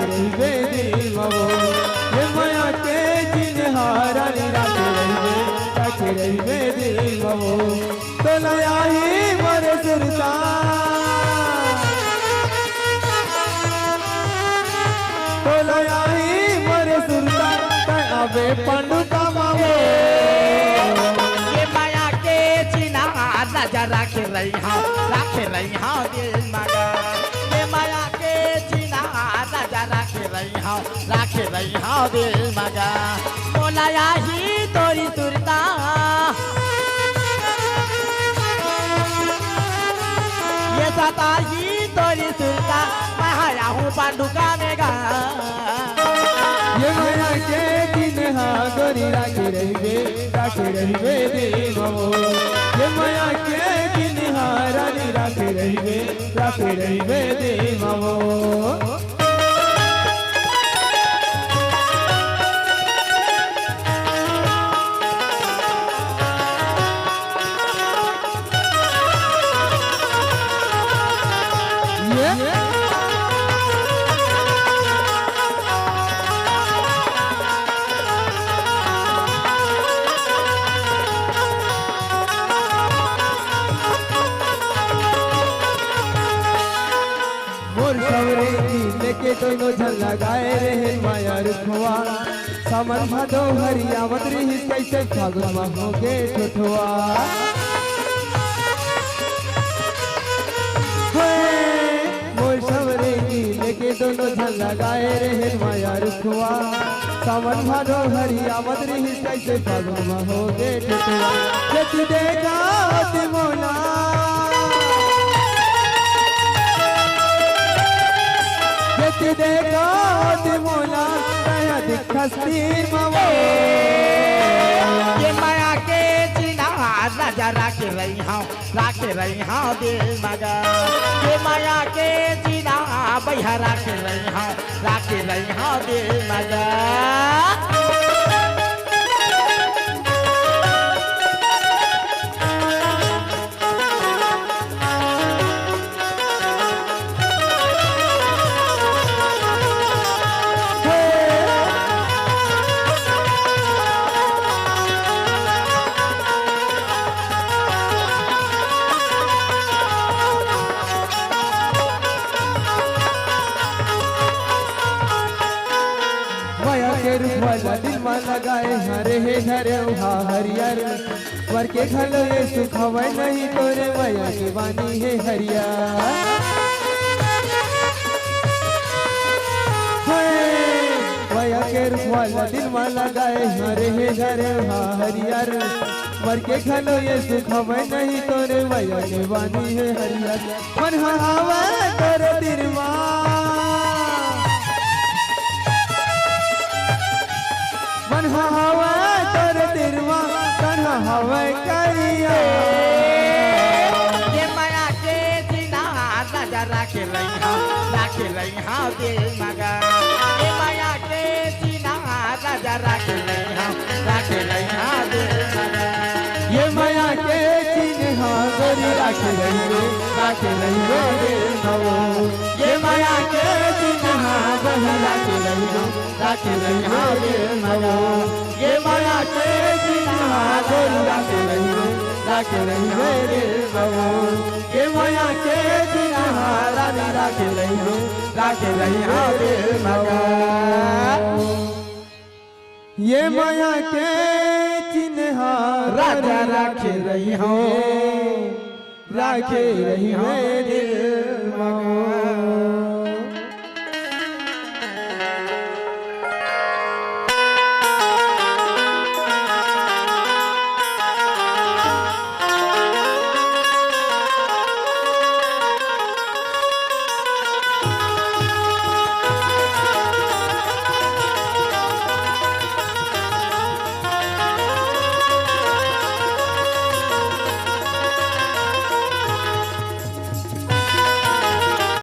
रहिबे दिल मवो ये माया के चिन्हारा राखे रहिबे दिल मवो तो लया ही मरे सुरता तो लया ही मरे सुरता अबे पंडु कमावो ये माया के चिन्हारा राजा राखे रही हाँ दिल मगा ये माया के चिन्हारा राजा राखे रही हाँ दिल मगा बोलाया ही तोरी सुरता ये सता ही तोरी सुरता मैं आया हूँ पांडुका में गा ये माया के चिन्हा गोरी राखे रहिबे दिल मवो ये माया के चिन्हा रानी राखे रहिबे दिल मवो लेके दोनों झल लगाए रहे माया रुखवा सामन भादो हरिया मदरी ही कैसे फागुन में होगे ठुठवा मोर सवरे की लेके दोनों झल लगाए रहे माया रुखवा सामन भादो हरिया मदरी ही कैसे फागुन में होगे ठुठवा जति देखा होती मोला देखो मोला दिखस्ती मवो ये माया के चिन्हा राजा राखे रही हाँ दिल मगा ये माया के चिन्हा भैया राखे रही हाँ दिल मगा दिल में लगाए हरे हरियर वर के घलो ये सुखवे नहीं तोरे माया की वानी है हरिया माया के रुखवाला दिल में लगाए हरे हरियर वर के घलो ये सुखवे नहीं तोरे माया की वानी है हरियर मन हवा तोरे दिल मन हवा तोर दिलवा कन्हा हवा करिया ये माया के चिन्हा राजा राखे रही हाँ दिल मगा ये माया के चिन्हा राजा राखे रही हाँ दिल मगा ये माया के चिन्हा गोरी राखे रही दिल मवो ये माया के चिन्हा गोरी राखे रही हाँ दिल मवो ये माया के चिन्हा गोरी राखे रही दिल मवो ये माया के चिन्हा रानी राखे रही हाँ दिल मवो ये माया के चिन्हा राजा राखे रही हो दिल मवो।